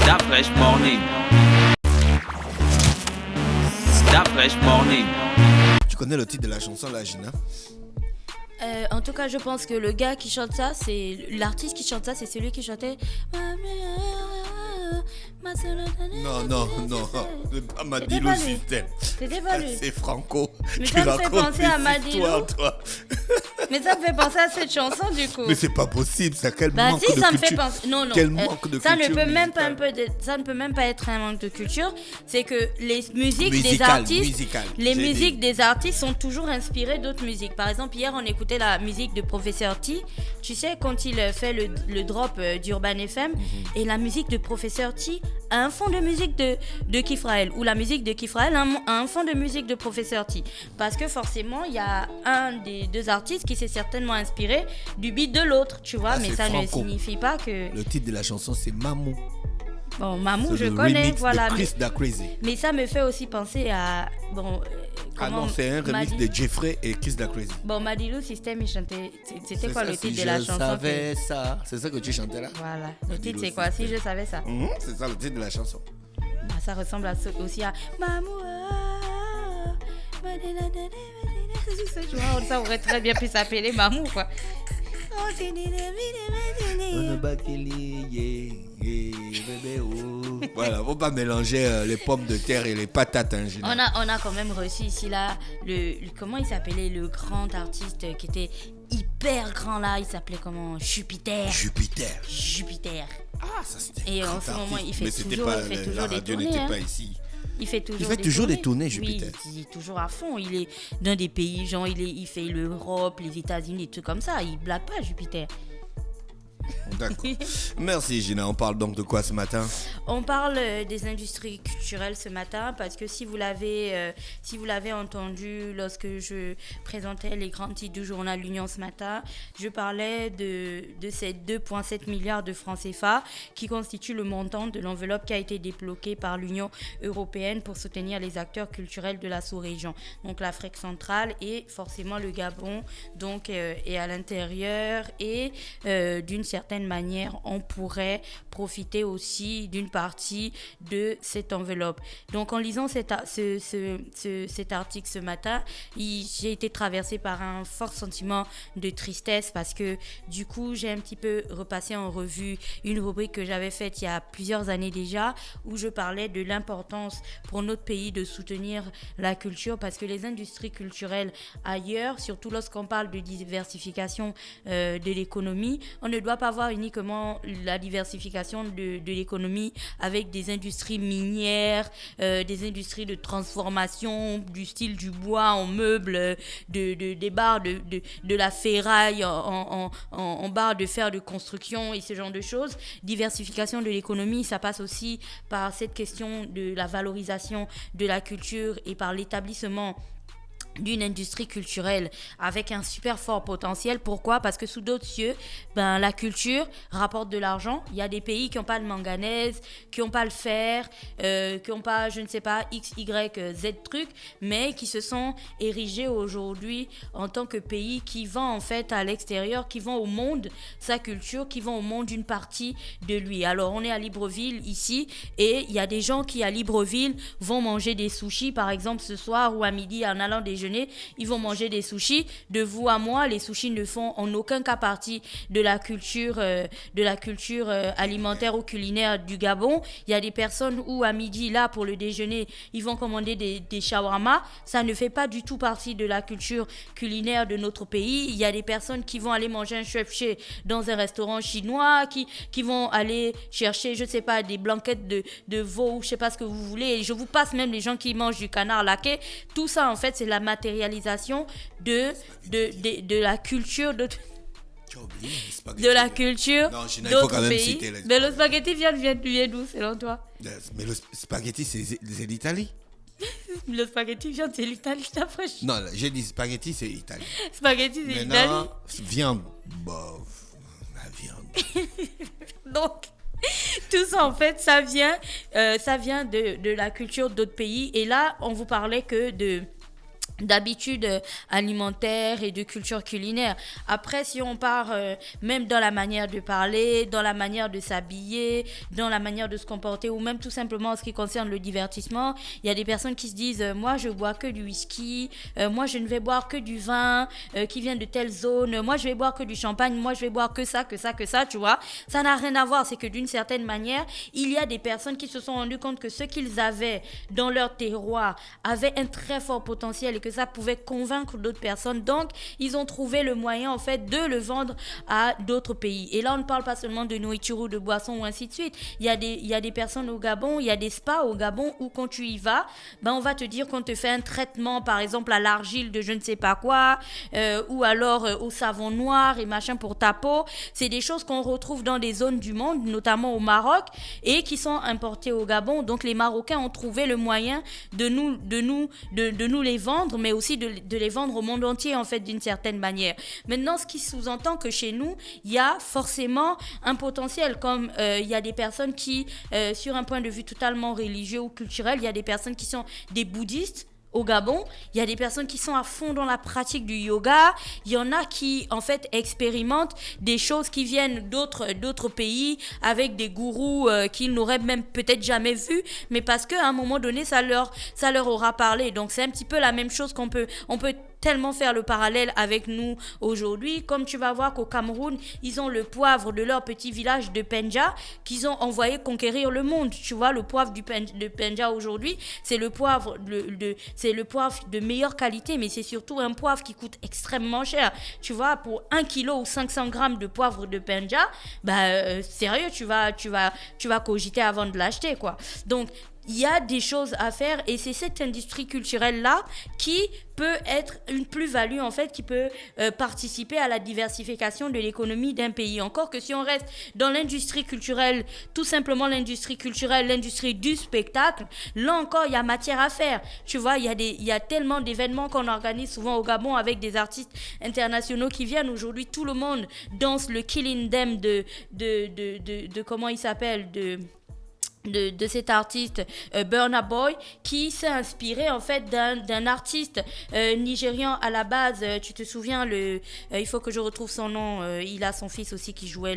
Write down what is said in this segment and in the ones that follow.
That fresh morning. That fresh morning. Tu connais le titre de la chanson là, Gina? En tout cas, je pense que le gars qui chante ça, c'est l'artiste qui chante ça, c'est celui qui chantait. Non. Pas Madilou System. C'était pas lui. C'est Franco. Mais Tu ça me fait racontes penser des à Madilou. histoires, toi. Mais ça me fait penser à cette chanson du coup. Mais c'est pas possible, ça. Quel Bah manque si, de ça me culture. fait penser. Non. Quel manque de ça culture ne peut même pas musicale. ça ne peut même pas être un manque de culture. C'est que les musiques des Musical, artistes, musical, les j'ai musiques des artistes sont toujours inspirées d'autres musiques. Par exemple, hier on écoutait la musique de Professeur T. Tu sais quand il fait le drop d'Urban FM et la musique de Professeur T a un fond de musique de Kifrael ou la musique de Kifrael a un fond de musique de Professeur T. Parce que forcément il y a un des deux artistes qui s'est certainement inspiré du beat de l'autre, tu vois, Ah, mais c'est ça Franco. ne signifie pas que... Le titre de la chanson, c'est Mamou. Bon, Mamou, C'est je le connais, remix voilà. de Chris Da Crazy. Mais ça me fait aussi penser à... Bon, Ah non, c'est un remix de Jeffrey et Chris Da Crazy. Bon, Madilou System, il chantait... C'était quoi le titre de la chanson Je savais ça. C'est ça que tu chantais là? Voilà, le Madilou titre c'est quoi? Si System. je savais ça. C'est ça le titre de la chanson. Bah, ça ressemble aussi à... Mamou, tu vois, ça aurait très bien pu s'appeler Mamou, quoi. Voilà, faut pas mélanger les pommes de terre et les patates, hein, Gina. On a quand même reçu ici là comment il s'appelait le grand artiste qui était hyper grand là, il s'appelait comment? Jupiter. Ah, ça c'était Et un en grand ce moment, artiste. il fait Mais c'était toujours- pas, il fait la toujours des radio tournées, n'était hein. pas ici. Il fait toujours des tournées, Jupiter. Oui, il est toujours à fond. Il est dans des pays, genre il fait l'Europe, les États-Unis, des trucs comme ça. Il blague pas, Jupiter. D'accord. Merci, Gina. On parle donc de quoi ce matin? On parle des industries culturelles ce matin parce que si vous l'avez entendu lorsque je présentais les grands titres du journal L'Union ce matin, je parlais de ces 2,7 milliards de francs CFA qui constituent le montant de l'enveloppe qui a été débloquée par l'Union européenne pour soutenir les acteurs culturels de la sous-région. Donc l'Afrique centrale et forcément le Gabon donc, est à l'intérieur et d'une certaine manière, on pourrait profiter aussi d'une partie de cette enveloppe. Donc, en lisant cet article ce matin, j'ai été traversée par un fort sentiment de tristesse parce que, du coup, j'ai un petit peu repassé en revue une rubrique que j'avais faite il y a plusieurs années déjà où je parlais de l'importance pour notre pays de soutenir la culture parce que les industries culturelles ailleurs, surtout lorsqu'on parle de diversification de l'économie, on ne doit pas voir uniquement la diversification de l'économie avec des industries minières, des industries de transformation du style du bois en meubles, des barres de la ferraille en barres de fer de construction et ce genre de choses. Diversification de l'économie, ça passe aussi par cette question de la valorisation de la culture et par l'établissement d'une industrie culturelle avec un super fort potentiel. Pourquoi? Parce que sous d'autres cieux, la culture rapporte de l'argent. Il y a des pays qui n'ont pas le manganèse, qui n'ont pas le fer, qui n'ont pas, je ne sais pas, X, Y, Z trucs, mais qui se sont érigés aujourd'hui en tant que pays qui vend en fait à l'extérieur, qui vend au monde sa culture, qui vend au monde une partie de lui. Alors on est à Libreville ici et il y a des gens qui à Libreville vont manger des sushis par exemple ce soir ou à midi en allant déjeuner, ils vont manger des sushis. De vous à moi, les sushis ne font en aucun cas partie de la culture alimentaire ou culinaire du Gabon. Il y a des personnes où à midi, là, pour le déjeuner, ils vont commander des shawarma. Ça ne fait pas du tout partie de la culture culinaire de notre pays. Il y a des personnes qui vont aller manger un chef-chez dans un restaurant chinois, qui vont aller chercher, je ne sais pas, des blanquettes de veau ou je ne sais pas ce que vous voulez. Et je vous passe même les gens qui mangent du canard laqué. Tout ça, en fait, c'est la matérialisation de la culture de la culture d'autres pays. Mais le spaghetti vient d'où selon toi? Mais le spaghetti c'est l'Italie. Le spaghetti vient de l'Italie, je t'approche. Non, j'ai dit spaghetti c'est Italie. Spaghetti c'est l'Italie. Viande. La viande. Donc tout ça en fait ça vient de la culture d'autres pays et là on vous parlait que d'habitudes alimentaires et de culture culinaire. Après, si on part même dans la manière de parler, dans la manière de s'habiller, dans la manière de se comporter, ou même tout simplement en ce qui concerne le divertissement, il y a des personnes qui se disent moi je bois que du whisky, moi je ne vais boire que du vin qui vient de telle zone, moi je vais boire que du champagne, moi je vais boire que ça, tu vois. Ça n'a rien à voir, c'est que d'une certaine manière, il y a des personnes qui se sont rendues compte que ce qu'ils avaient dans leur terroir avait un très fort potentiel et que ça pouvait convaincre d'autres personnes. Donc, ils ont trouvé le moyen, en fait, de le vendre à d'autres pays. Et là, on ne parle pas seulement de nourriture ou de boissons ou ainsi de suite. Il y a des personnes au Gabon, il y a des spas au Gabon où quand tu y vas, ben, on va te dire qu'on te fait un traitement, par exemple, à l'argile de je ne sais pas quoi, ou alors au savon noir et machin pour ta peau. C'est des choses qu'on retrouve dans des zones du monde, notamment au Maroc, et qui sont importées au Gabon. Donc, les Marocains ont trouvé le moyen de nous les vendre, mais aussi de les vendre au monde entier, en fait, d'une certaine manière. Maintenant, ce qui sous-entend que chez nous, il y a forcément un potentiel, comme il y a des personnes qui, sur un point de vue totalement religieux ou culturel, il y a des personnes qui sont des bouddhistes, au Gabon, il y a des personnes qui sont à fond dans la pratique du yoga. Il y en a qui, en fait, expérimentent des choses qui viennent d'autres pays avec des gourous qu'ils n'auraient même peut-être jamais vus, mais parce qu'à un moment donné, ça leur aura parlé. Donc, c'est un petit peu la même chose on peut tellement faire le parallèle avec nous aujourd'hui. Comme tu vas voir qu'au Cameroun, ils ont le poivre de leur petit village de Penja qu'ils ont envoyé conquérir le monde. Tu vois, le poivre de Penja aujourd'hui, c'est le poivre de meilleure qualité, mais c'est surtout un poivre qui coûte extrêmement cher. Tu vois, pour 1 kilo ou 500 grammes de poivre de Penja, sérieux, tu vas cogiter avant de l'acheter, quoi. Donc, il y a des choses à faire et c'est cette industrie culturelle-là qui peut être une plus-value, en fait, qui peut participer à la diversification de l'économie d'un pays. Encore que si on reste dans l'industrie culturelle, tout simplement l'industrie culturelle, l'industrie du spectacle, là encore, il y a matière à faire. Tu vois, il y a tellement d'événements qu'on organise souvent au Gabon avec des artistes internationaux qui viennent. Aujourd'hui, tout le monde danse le Killing Them de comment il s'appelle, de cet artiste Burna Boy, qui s'est inspiré en fait d'un artiste nigérian à la base. Tu te souviens, il faut que je retrouve son nom, il a son fils aussi qui jouait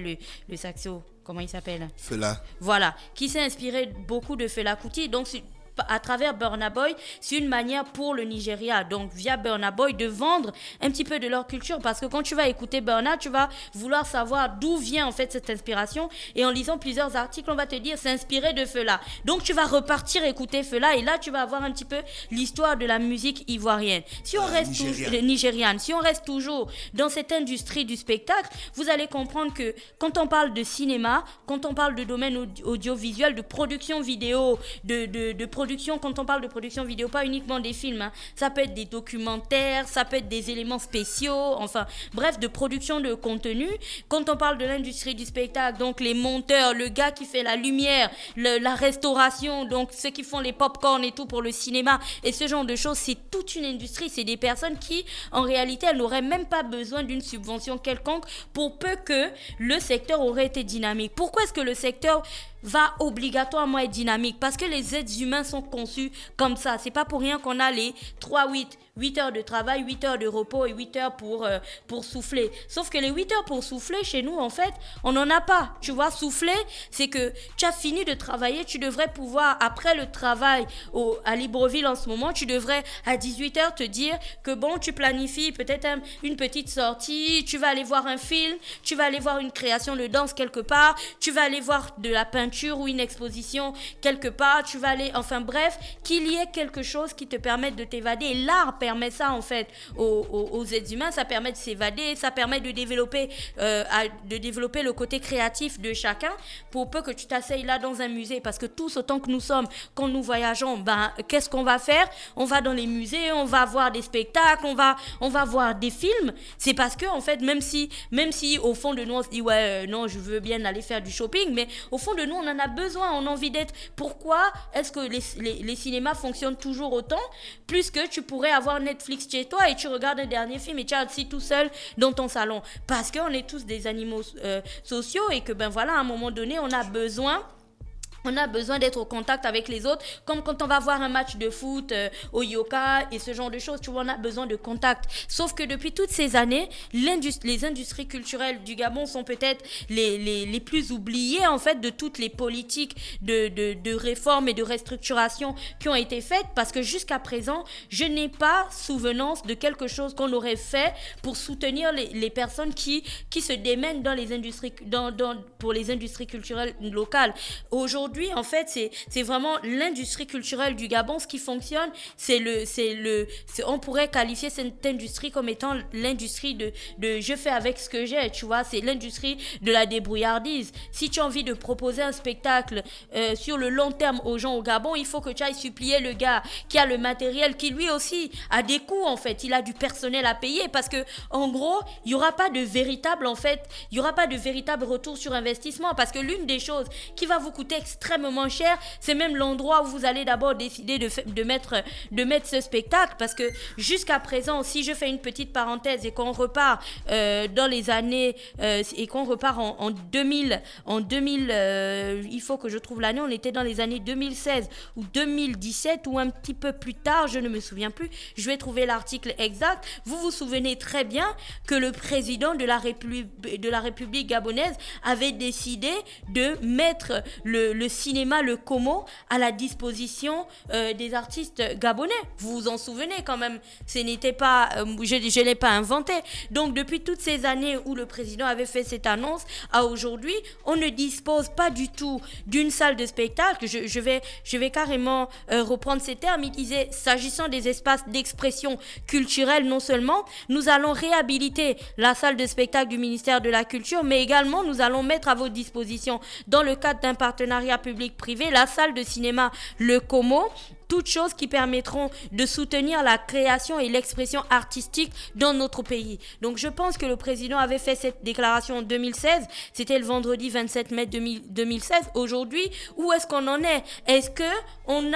le saxo, comment il s'appelle? Fela. Voilà, qui s'est inspiré beaucoup de Fela Kuti. Donc à travers Burna Boy, c'est une manière pour le Nigeria, donc via Burna Boy, de vendre un petit peu de leur culture, parce que quand tu vas écouter Burna, tu vas vouloir savoir d'où vient en fait cette inspiration, et en lisant plusieurs articles, on va te dire c'est inspiré de Fela. Donc tu vas repartir écouter Fela, et là tu vas avoir un petit peu l'histoire de la musique ivoirienne. Si on reste nigériane, si on reste toujours dans cette industrie du spectacle, vous allez comprendre que quand on parle de cinéma, quand on parle de domaine audiovisuel, de production vidéo, de production, quand on parle de production vidéo, pas uniquement des films, hein. Ça peut être des documentaires, ça peut être des éléments spéciaux, enfin bref, de production de contenu. Quand on parle de l'industrie du spectacle, donc les monteurs, le gars qui fait la lumière, la restauration, donc ceux qui font les pop-corn et tout pour le cinéma et ce genre de choses, c'est toute une industrie. C'est des personnes qui, en réalité, elles n'auraient même pas besoin d'une subvention quelconque pour peu que le secteur aurait été dynamique. Pourquoi est-ce que le secteur va obligatoirement être dynamique? Parce que les êtres humains sont conçus comme ça. C'est pas pour rien qu'on a les 8 heures de travail, 8 heures de repos et 8 heures pour souffler. Sauf que les 8 heures pour souffler, chez nous, en fait, on n'en a pas. Tu vois, souffler, c'est que tu as fini de travailler, tu devrais pouvoir, après le travail à Libreville en ce moment, tu devrais à 18 heures te dire que bon, tu planifies peut-être une petite sortie, tu vas aller voir un film, tu vas aller voir une création de danse quelque part, tu vas aller voir de la peinture ou une exposition quelque part, tu vas aller, enfin bref, qu'il y ait quelque chose qui te permette de t'évader. Et l'art permet ça en fait aux êtres humains, ça permet de s'évader, ça permet de développer le côté créatif de chacun, pour peu que tu t'asseyes là dans un musée, parce que tous autant que nous sommes, quand nous voyageons, qu'est-ce qu'on va faire? On va dans les musées, on va voir des spectacles, on va voir des films. C'est parce que en fait, même si au fond de nous on se dit non, je veux bien aller faire du shopping, mais au fond de nous on en a besoin, on a envie d'être. Pourquoi est-ce que les cinémas fonctionnent toujours autant, plus que tu pourrais avoir Netflix chez toi et tu regardes un dernier film et tu es assis tout seul dans ton salon? Parce qu'on est tous des animaux sociaux et que à un moment donné on a besoin On a besoin d'être au contact avec les autres, comme quand on va voir un match de foot au Yoka et ce genre de choses. Tu vois, on a besoin de contact. Sauf que depuis toutes ces années, les industries culturelles du Gabon sont peut-être les plus oubliées en fait de toutes les politiques de réforme et de restructuration qui ont été faites, parce que jusqu'à présent, je n'ai pas souvenance de quelque chose qu'on aurait fait pour soutenir les personnes qui se démènent dans les industries, pour les industries culturelles locales. Aujourd'hui, en fait, c'est vraiment l'industrie culturelle du Gabon. Ce qui fonctionne, on pourrait qualifier cette industrie comme étant l'industrie de je fais avec ce que j'ai, tu vois. C'est l'industrie de la débrouillardise. Si tu as envie de proposer un spectacle sur le long terme aux gens au Gabon, il faut que tu ailles supplier le gars qui a le matériel, qui lui aussi a des coûts, en fait. Il a du personnel à payer, parce que, en gros, il n'y aura pas de véritable retour sur investissement, parce que l'une des choses qui va vous coûter extrêmement cher, c'est même l'endroit où vous allez d'abord décider de mettre ce spectacle, parce que jusqu'à présent, si je fais une petite parenthèse et qu'on repart dans les années et qu'on repart en 2000, il faut que je trouve l'année, on était dans les années 2016 ou 2017 ou un petit peu plus tard, je ne me souviens plus, je vais trouver l'article exact. Vous vous souvenez très bien que le président de la République gabonaise avait décidé de mettre le cinéma, le Komo, à la disposition des artistes gabonais. Vous vous en souvenez quand même, ce n'était pas, je ne l'ai pas inventé. Donc depuis toutes ces années où le président avait fait cette annonce, à aujourd'hui, on ne dispose pas du tout d'une salle de spectacle. Je vais carrément reprendre ces termes. Il disait, s'agissant des espaces d'expression culturelle, non seulement nous allons réhabiliter la salle de spectacle du ministère de la Culture, mais également nous allons mettre à votre disposition, dans le cadre d'un partenariat public-privé, la salle de cinéma Le Como, toutes choses qui permettront de soutenir la création et l'expression artistique dans notre pays. Donc je pense que le président avait fait cette déclaration en 2016, c'était le vendredi 27 mai 2016. Aujourd'hui, où est-ce qu'on en est? Est-ce qu'on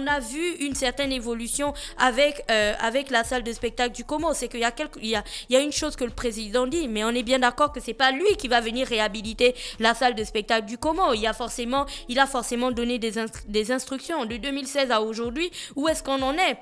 a vu une certaine évolution avec la salle de spectacle du Como? C'est qu'il y a une chose que le président dit, mais on est bien d'accord que c'est pas lui qui va venir réhabiliter la salle de spectacle du Como. Il a forcément donné des instructions. De 2016 à aujourd'hui, où est-ce qu'on en est?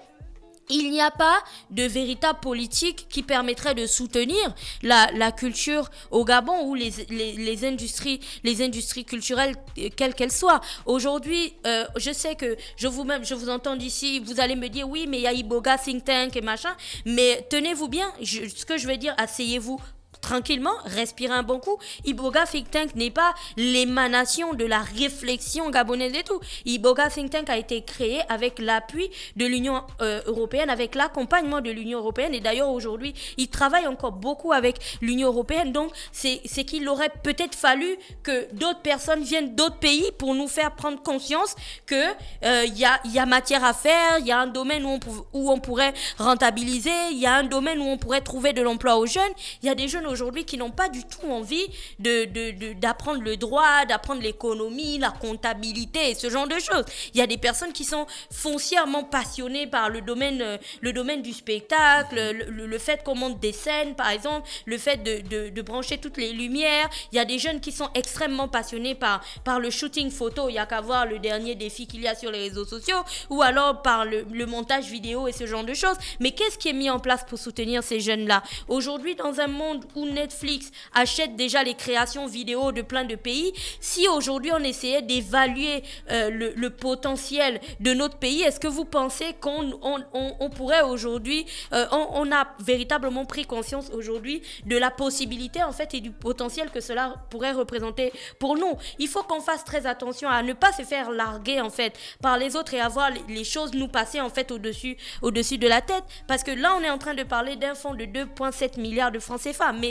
Il n'y a pas de véritable politique qui permettrait de soutenir la culture au Gabon, ou les industries culturelles, quelles qu'elles soient. Aujourd'hui, je sais que je vous entends d'ici, vous allez me dire oui, mais il y a Iboga, Think Tank et machin, mais tenez-vous bien, ce que je vais dire, asseyez-vous tranquillement, respirez un bon coup. Iboga Think Tank n'est pas l'émanation de la réflexion gabonaise et tout. Iboga Think Tank a été créé avec l'appui de l'Union européenne, avec l'accompagnement de l'Union européenne, et d'ailleurs aujourd'hui, il travaille encore beaucoup avec l'Union européenne. Donc c'est qu'il aurait peut-être fallu que d'autres personnes viennent d'autres pays pour nous faire prendre conscience que y a matière à faire, il y a un domaine où on pourrait rentabiliser, il y a un domaine où on pourrait trouver de l'emploi aux jeunes. Il y a des jeunes aujourd'hui qui n'ont pas du tout envie d'apprendre le droit, d'apprendre l'économie, la comptabilité et ce genre de choses. Il y a des personnes qui sont foncièrement passionnées par le domaine du spectacle, le fait qu'on monte des scènes par exemple, le fait de brancher toutes les lumières. Il y a des jeunes qui sont extrêmement passionnés par le shooting photo. Il n'y a qu'à voir le dernier défi qu'il y a sur les réseaux sociaux, ou alors par le montage vidéo et ce genre de choses. Mais qu'est-ce qui est mis en place pour soutenir ces jeunes-là? Aujourd'hui, dans un monde où Netflix achète déjà les créations vidéo de plein de pays, si aujourd'hui on essayait d'évaluer le potentiel de notre pays, est-ce que vous pensez qu'on pourrait aujourd'hui, on a véritablement pris conscience aujourd'hui de la possibilité en fait et du potentiel que cela pourrait représenter pour nous? Il faut qu'on fasse très attention à ne pas se faire larguer en fait par les autres et à voir les choses nous passer en fait au-dessus de la tête, parce que là on est en train de parler d'un fonds de 2,7 milliards de francs CFA, mais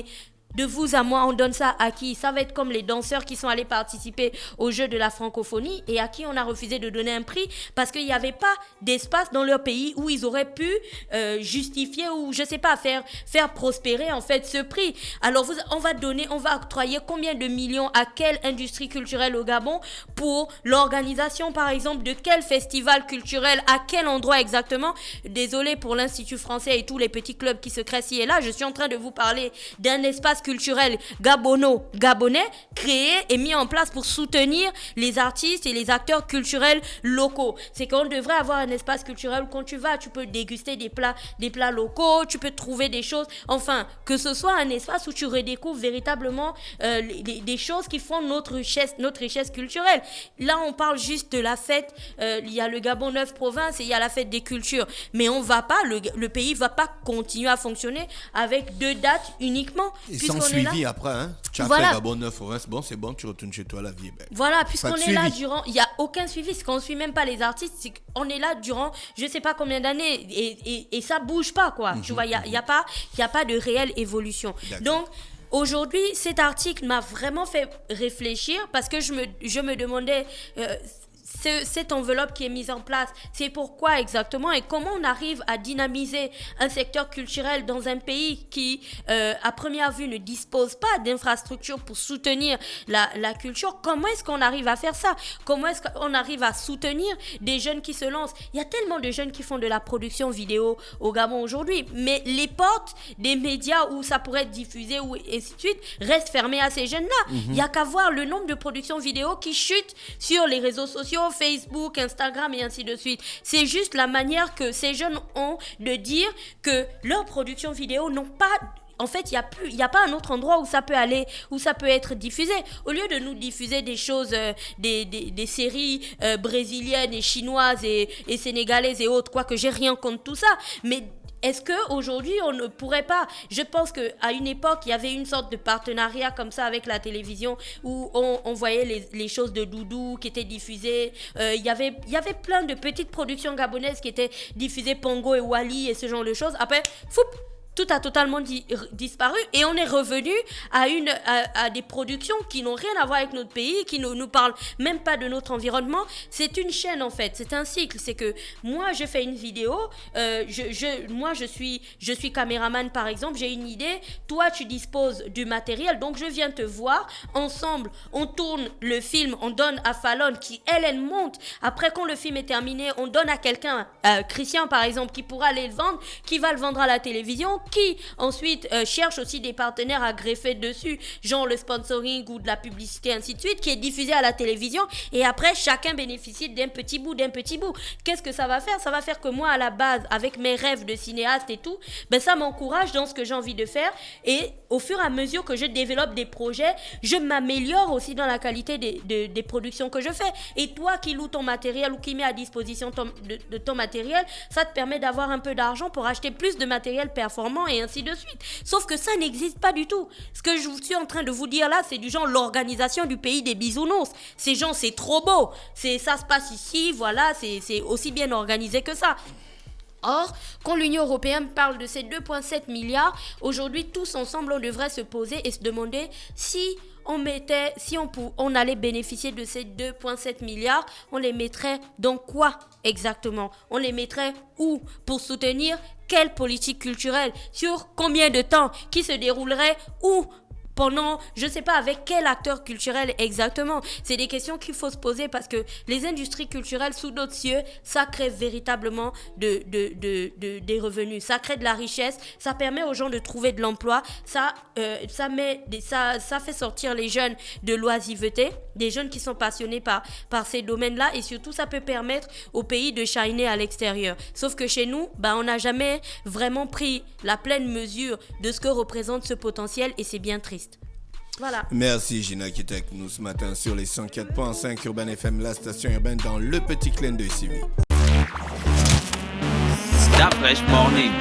de vous à moi, on donne ça à qui? Ça va être comme les danseurs qui sont allés participer aux Jeux de la francophonie et à qui on a refusé de donner un prix parce qu'il n'y avait pas d'espace dans leur pays où ils auraient pu justifier ou je sais pas faire prospérer en fait ce prix. Alors on va octroyer combien de millions à quelle industrie culturelle au Gabon pour l'organisation par exemple de quel festival culturel, à quel endroit exactement? Désolé pour l'Institut français et tous les petits clubs qui se créent ci et là, je suis en train de vous parler d'un espace culturel gabonais créé et mis en place pour soutenir les artistes et les acteurs culturels locaux. C'est qu'on devrait avoir un espace culturel où quand tu vas, tu peux déguster des plats locaux, tu peux trouver des choses, enfin, que ce soit un espace où tu redécouvres véritablement des choses qui font notre richesse culturelle. Là, on parle juste de la fête, il y a le Gabon 9 provinces et il y a la fête des cultures, mais on va pas, le pays va pas continuer à fonctionner avec 2 dates uniquement. Et sans suivi après, hein. Tu as fait Gabon 9 provinces, bon, c'est bon, tu retournes chez toi, la vie est belle. Voilà, puisqu'on est là durant, il n'y a aucun suivi, c'est qu'on ne suit même pas les artistes, c'est qu'on est là durant je sais pas combien d'années et ça bouge pas, quoi. Tu vois, il y a pas de réelle évolution. Donc aujourd'hui, cet article m'a vraiment fait réfléchir parce que je me demandais cette enveloppe qui est mise en place, c'est pourquoi exactement et comment on arrive à dynamiser un secteur culturel dans un pays qui, à première vue, ne dispose pas d'infrastructures pour soutenir la culture. Comment est-ce qu'on arrive à faire ça? Comment est-ce qu'on arrive à soutenir des jeunes qui se lancent? Il y a tellement de jeunes qui font de la production vidéo au Gabon aujourd'hui, mais les portes des médias où ça pourrait être diffusé ou ainsi de suite restent fermées à ces jeunes-là. Il n'y a qu'à voir le nombre de productions vidéo qui chutent sur les réseaux sociaux, Facebook, Instagram et ainsi de suite. C'est juste la manière que ces jeunes ont de dire que leurs productions vidéo n'ont pas... En fait, il y a pas un autre endroit où ça peut aller, où ça peut être diffusé. Au lieu de nous diffuser des choses, des séries brésiliennes et chinoises et sénégalaises et autres, quoique j'ai rien contre tout ça, mais est-ce qu'aujourd'hui, on ne pourrait pas... Je pense qu'à une époque, il y avait une sorte de partenariat comme ça avec la télévision où on voyait les choses de Doudou qui étaient diffusées. Il y avait plein de petites productions gabonaises qui étaient diffusées, Pongo et Wally et ce genre de choses. Après, tout a totalement disparu et on est revenu à des productions qui n'ont rien à voir avec notre pays, qui ne nous parlent même pas de notre environnement. C'est une chaîne en fait, c'est un cycle. C'est que moi je fais une vidéo, moi je suis caméraman par exemple, j'ai une idée, toi tu disposes du matériel, donc je viens te voir, ensemble on tourne le film, on donne à Fallon qui elle monte. Après quand le film est terminé, on donne à quelqu'un, Christian par exemple, qui pourra aller le vendre, qui va le vendre à la télévision, qui ensuite cherche aussi des partenaires à greffer dessus, genre le sponsoring ou de la publicité, ainsi de suite, qui est diffusé à la télévision, et après chacun bénéficie d'un petit bout. Qu'est-ce que ça va faire? Ça va faire que moi à la base, avec mes rêves de cinéaste et tout, ben ça m'encourage dans ce que j'ai envie de faire, et au fur et à mesure que je développe des projets, je m'améliore aussi dans la qualité des productions que je fais. Et toi qui loues ton matériel ou qui met à disposition de ton matériel, ça te permet d'avoir un peu d'argent pour acheter plus de matériel performant et ainsi de suite. Sauf que ça n'existe pas du tout. Ce que je suis en train de vous dire là, c'est du genre l'organisation du pays des bisounours. Ces gens, c'est trop beau. Ça se passe ici, voilà, c'est aussi bien organisé que ça. Or, quand l'Union européenne parle de ces 2,7 milliards, aujourd'hui, tous ensemble, on devrait se poser et se demander si on allait bénéficier de ces 2,7 milliards, on les mettrait dans quoi exactement? On les mettrait où? Pour soutenir quelle politique culturelle? Sur combien de temps? Qui se déroulerait où? Pendant, je sais pas, avec quel acteur culturel exactement? C'est des questions qu'il faut se poser parce que les industries culturelles sous d'autres cieux, ça crée véritablement des revenus, ça crée de la richesse, ça permet aux gens de trouver de l'emploi, ça fait sortir les jeunes de l'oisiveté, des jeunes qui sont passionnés par ces domaines-là, et surtout ça peut permettre au pays de shiner à l'extérieur. Sauf que chez nous, on n'a jamais vraiment pris la pleine mesure de ce que représente ce potentiel et c'est bien triste. Voilà. Merci Gina qui était avec nous ce matin sur les 104.5 Urban FM, la station urbaine dans le petit clin d'œil civil. Stop Fresh Morning.